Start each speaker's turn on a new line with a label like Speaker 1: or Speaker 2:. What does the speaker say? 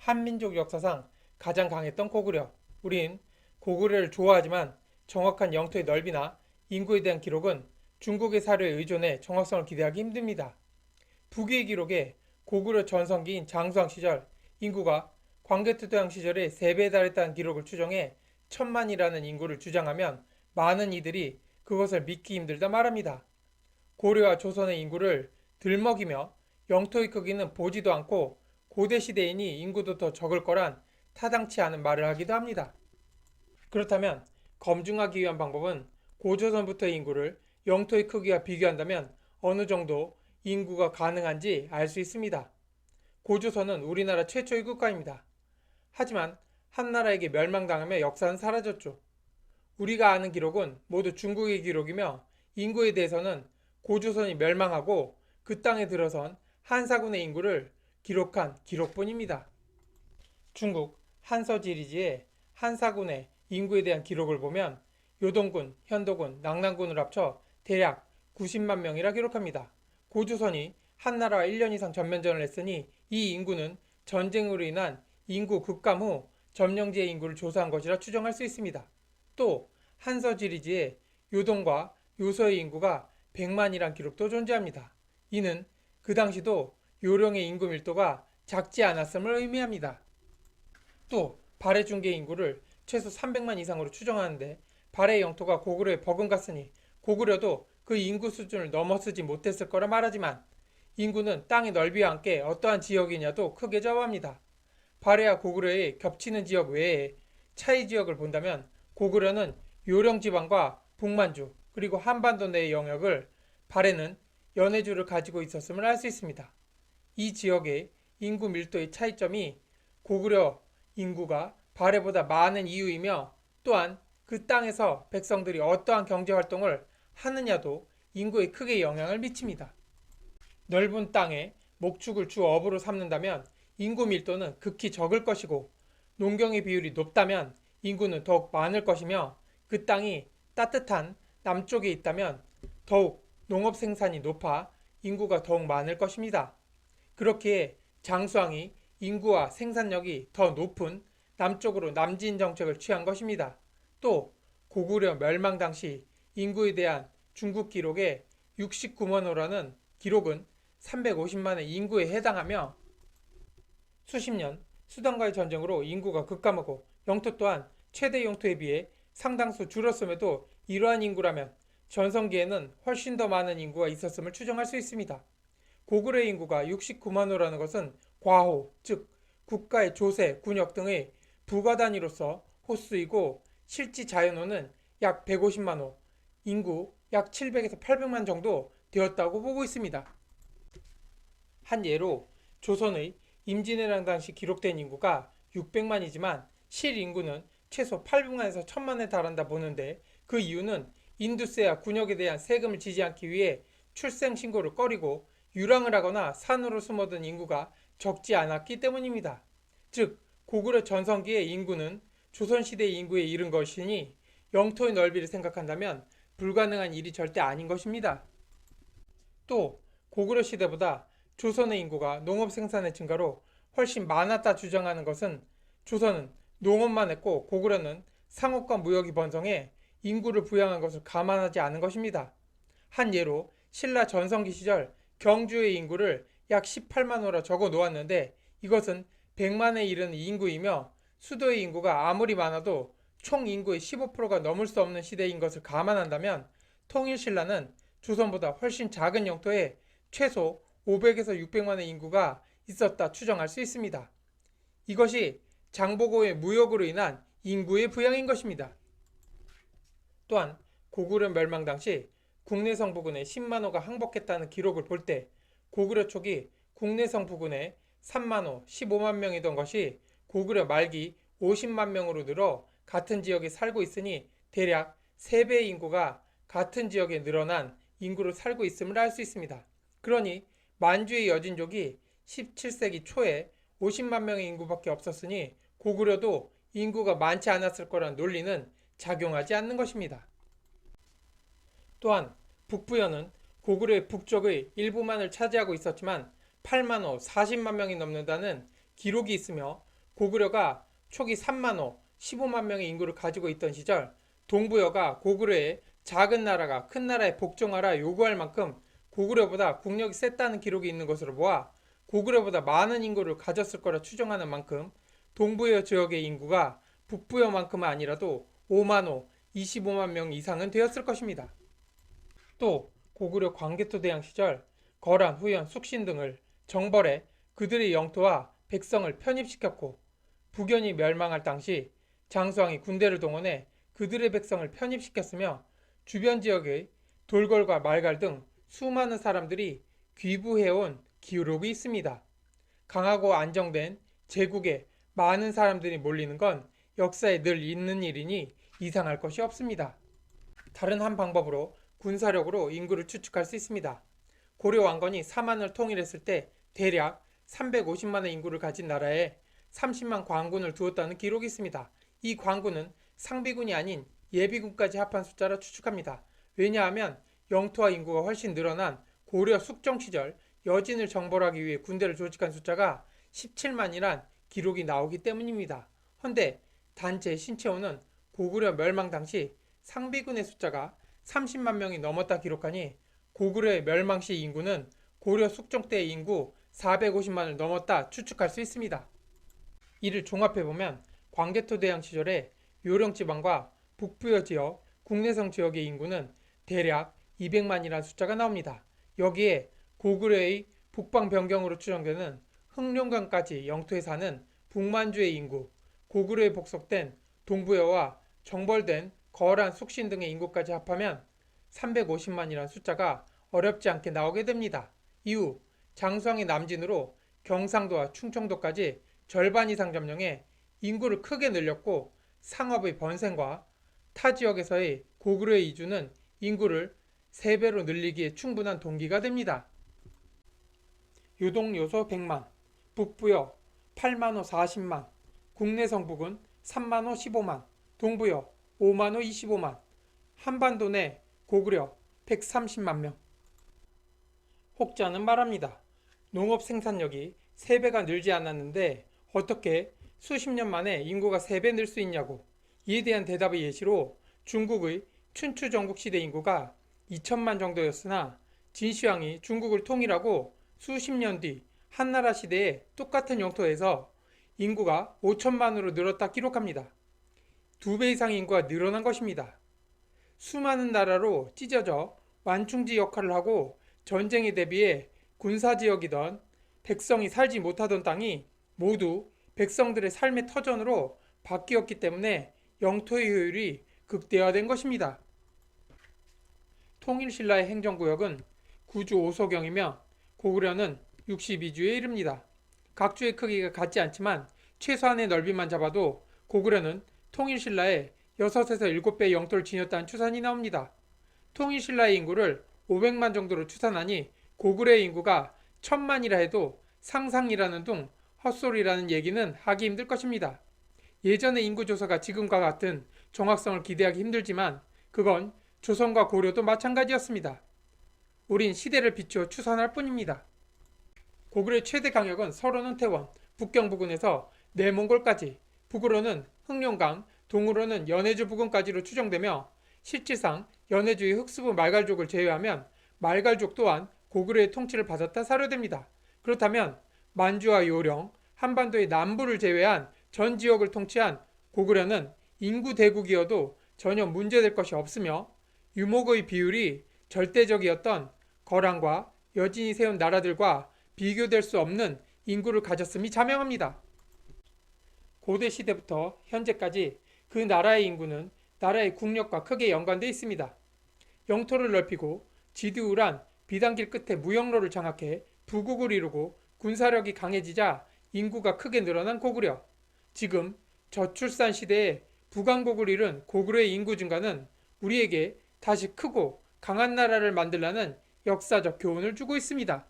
Speaker 1: 한민족 역사상 가장 강했던 고구려. 우린 고구려를 좋아하지만 정확한 영토의 넓이나 인구에 대한 기록은 중국의 사료에 의존해 정확성을 기대하기 힘듭니다. 북위의 기록에 고구려 전성기인 장수왕 시절 인구가 광개토대왕 시절의 3배에 달했다는 기록을 추정해 천만이라는 인구를 주장하면 많은 이들이 그것을 믿기 힘들다 말합니다. 고려와 조선의 인구를 들먹이며 영토의 크기는 보지도 않고 고대 시대이니 인구도 더 적을 거란 타당치 않은 말을 하기도 합니다. 그렇다면 검증하기 위한 방법은 고조선부터의 인구를 영토의 크기와 비교한다면 어느 정도 인구가 가능한지 알 수 있습니다. 고조선은 우리나라 최초의 국가입니다. 하지만 한 나라에게 멸망당하며 역사는 사라졌죠. 우리가 아는 기록은 모두 중국의 기록이며 인구에 대해서는 고조선이 멸망하고 그 땅에 들어선 한사군의 인구를 기록한 기록뿐입니다. 중국 한서지리지의 한사군의 인구에 대한 기록을 보면 요동군, 현도군, 낙랑군을 합쳐 대략 90만 명이라 기록합니다. 고조선이 한나라와 1년 이상 전면전을 했으니 이 인구는 전쟁으로 인한 인구 급감 후 점령지의 인구를 조사한 것이라 추정할 수 있습니다. 또 한서지리지의 요동과 요서의 인구가 100만이란 기록도 존재합니다. 이는 그 당시도 요령의 인구 밀도가 작지 않았음을 의미합니다. 또 발해 중개 인구를 최소 300만 이상으로 추정하는데 발해의 영토가 고구려에 버금갔으니 고구려도 그 인구 수준을 넘어서지 못했을 거라 말하지만 인구는 땅의 넓이와 함께 어떠한 지역이냐도 크게 좌우합니다. 발해와 고구려의 겹치는 지역 외에 차이 지역을 본다면 고구려는 요령 지방과 북만주 그리고 한반도 내의 영역을 발해는 연해주를 가지고 있었음을 알 수 있습니다. 이 지역의 인구 밀도의 차이점이 고구려 인구가 발해보다 많은 이유이며 또한 그 땅에서 백성들이 어떠한 경제활동을 하느냐도 인구에 크게 영향을 미칩니다. 넓은 땅에 목축을 주 업으로 삼는다면 인구 밀도는 극히 적을 것이고 농경의 비율이 높다면 인구는 더욱 많을 것이며 그 땅이 따뜻한 남쪽에 있다면 더욱 농업 생산이 높아 인구가 더욱 많을 것입니다. 그렇기에 장수왕이 인구와 생산력이 더 높은 남쪽으로 남진 정책을 취한 것입니다. 또 고구려 멸망 당시 인구에 대한 중국 기록에 69만호라는 기록은 350만의 인구에 해당하며 수십 년 수단과의 전쟁으로 인구가 급감하고 영토 또한 최대 영토에 비해 상당수 줄었음에도 이러한 인구라면 전성기에는 훨씬 더 많은 인구가 있었음을 추정할 수 있습니다. 고구려 인구가 69만호라는 것은 과호, 즉 국가의 조세, 군역 등의 부가 단위로서 호수이고 실지 자연호는 약 150만호, 인구 약 700에서 800만 정도 되었다고 보고 있습니다. 한 예로 조선의 임진왜란 당시 기록된 인구가 600만이지만 실인구는 최소 800만에서 1000만에 달한다 보는데 그 이유는 인두세와 군역에 대한 세금을 지지 않기 위해 출생 신고를 꺼리고 유랑을 하거나 산으로 숨어든 인구가 적지 않았기 때문입니다. 즉 고구려 전성기의 인구는 조선시대의 인구에 이른 것이니 영토의 넓이를 생각한다면 불가능한 일이 절대 아닌 것입니다. 또 고구려 시대보다 조선의 인구가 농업 생산의 증가로 훨씬 많았다 주장하는 것은 조선은 농업만 했고 고구려는 상업과 무역이 번성해 인구를 부양한 것을 감안하지 않은 것입니다. 한 예로 신라 전성기 시절 경주의 인구를 약 18만호라 적어 놓았는데 이것은 100만에 이르는 인구이며 수도의 인구가 아무리 많아도 총 인구의 15%가 넘을 수 없는 시대인 것을 감안한다면 통일신라는 조선보다 훨씬 작은 영토에 최소 500에서 600만의 인구가 있었다 추정할 수 있습니다. 이것이 장보고의 무역으로 인한 인구의 부양인 것입니다. 또한 고구려 멸망 당시 국내성 부근에 10만호가 항복했다는 기록을 볼 때 고구려 초기 국내성 부근에 3만호, 15만 명이던 것이 고구려 말기 50만 명으로 늘어 같은 지역에 살고 있으니 대략 3배의 인구가 같은 지역에 늘어난 인구로 살고 있음을 알 수 있습니다. 그러니 만주의 여진족이 17세기 초에 50만 명의 인구밖에 없었으니 고구려도 인구가 많지 않았을 거란 논리는 작용하지 않는 것입니다. 또한 북부여는 고구려의 북쪽의 일부만을 차지하고 있었지만 8만호, 40만 명이 넘는다는 기록이 있으며 고구려가 초기 3만호, 15만 명의 인구를 가지고 있던 시절 동부여가 고구려의 작은 나라가 큰 나라에 복종하라 요구할 만큼 고구려보다 국력이 셌다는 기록이 있는 것으로 보아 고구려보다 많은 인구를 가졌을 거라 추정하는 만큼 동부여 지역의 인구가 북부여만큼은 아니라도 5만호, 25만 명 이상은 되었을 것입니다. 또 고구려 광개토대왕 시절 거란, 후연, 숙신 등을 정벌해 그들의 영토와 백성을 편입시켰고 북연이 멸망할 당시 장수왕이 군대를 동원해 그들의 백성을 편입시켰으며 주변 지역의 돌궐과 말갈 등 수많은 사람들이 귀부해온 기록이 있습니다. 강하고 안정된 제국에 많은 사람들이 몰리는 건 역사에 늘 있는 일이니 이상할 것이 없습니다. 다른 한 방법으로 군사력으로 인구를 추측할 수 있습니다. 고려 왕건이 사만을 통일했을 때 대략 350만의 인구를 가진 나라에 30만 관군을 두었다는 기록이 있습니다. 이 관군은 상비군이 아닌 예비군까지 합한 숫자라 추측합니다. 왜냐하면 영토와 인구가 훨씬 늘어난 고려 숙종 시절 여진을 정벌하기 위해 군대를 조직한 숫자가 17만이란 기록이 나오기 때문입니다. 헌데 단체 신채호는 고구려 멸망 당시 상비군의 숫자가 30만 명이 넘었다 기록하니 고구려의 멸망 시 인구는 고려 숙종 때의 인구 450만을 넘었다 추측할 수 있습니다. 이를 종합해보면 광개토대왕 시절에 요령지방과 북부여 지역, 국내성 지역의 인구는 대략 200만이라는 숫자가 나옵니다. 여기에 고구려의 북방 변경으로 추정되는 흑룡강까지 영토에 사는 북만주의 인구, 고구려에 복속된 동부여와 정벌된 거란, 숙신 등의 인구까지 합하면 350만이라는 숫자가 어렵지 않게 나오게 됩니다. 이후 장수왕의 남진으로 경상도와 충청도까지 절반 이상 점령해 인구를 크게 늘렸고 상업의 번생과 타 지역에서의 고구려의 이주는 인구를 3배로 늘리기에 충분한 동기가 됩니다. 요동요소 100만, 북부여 8만호 40만, 국내성북은 3만호 15만, 동부여 5만호 25만, 한반도 내 고구려 130만 명. 혹자는 말합니다. 농업 생산력이 3배가 늘지 않았는데 어떻게 수십 년 만에 인구가 3배 늘 수 있냐고. 이에 대한 대답의 예시로 중국의 춘추 전국시대 인구가 2천만 정도였으나 진시황이 중국을 통일하고 수십 년 뒤 한나라 시대에 똑같은 영토에서 인구가 5천만으로 늘었다 기록합니다. 2배 이상 인구가 늘어난 것입니다. 수많은 나라로 찢어져 완충지 역할을 하고 전쟁에 대비해 군사지역이던 백성이 살지 못하던 땅이 모두 백성들의 삶의 터전으로 바뀌었기 때문에 영토의 효율이 극대화된 것입니다. 통일신라의 행정구역은 구주 5소경이며 고구려는 62주에 이릅니다. 각 주의 크기가 같지 않지만 최소한의 넓이만 잡아도 고구려는 통일신라의 6에서 7배의 영토를 지녔다는 추산이 나옵니다. 통일신라의 인구를 500만 정도로 추산하니 고구려의 인구가 1000만이라 해도 상상이라는 둥 헛소리라는 얘기는 하기 힘들 것입니다. 예전의 인구 조사가 지금과 같은 정확성을 기대하기 힘들지만 그건 조선과 고려도 마찬가지였습니다. 우린 시대를 비추어 추산할 뿐입니다. 고구려의 최대 강역은 서로는 태원, 북경 부근에서 내몽골까지, 북으로는 흑룡강, 동으로는 연해주 부근까지로 추정되며 실질상 연해주의 흑수부 말갈족을 제외하면 말갈족 또한 고구려의 통치를 받았다 사료됩니다. 그렇다면 만주와 요령, 한반도의 남부를 제외한 전 지역을 통치한 고구려는 인구 대국이어도 전혀 문제될 것이 없으며 유목의 비율이 절대적이었던 거란과 여진이 세운 나라들과 비교될 수 없는 인구를 가졌음이 자명합니다. 고대 시대부터 현재까지 그 나라의 인구는 나라의 국력과 크게 연관되어 있습니다. 영토를 넓히고 지두우란 비단길 끝에 무역로를 장악해 부국을 이루고 군사력이 강해지자 인구가 크게 늘어난 고구려. 지금 저출산 시대에 부강국을 이룬 고구려의 인구 증가는 우리에게 다시 크고 강한 나라를 만들라는 역사적 교훈을 주고 있습니다.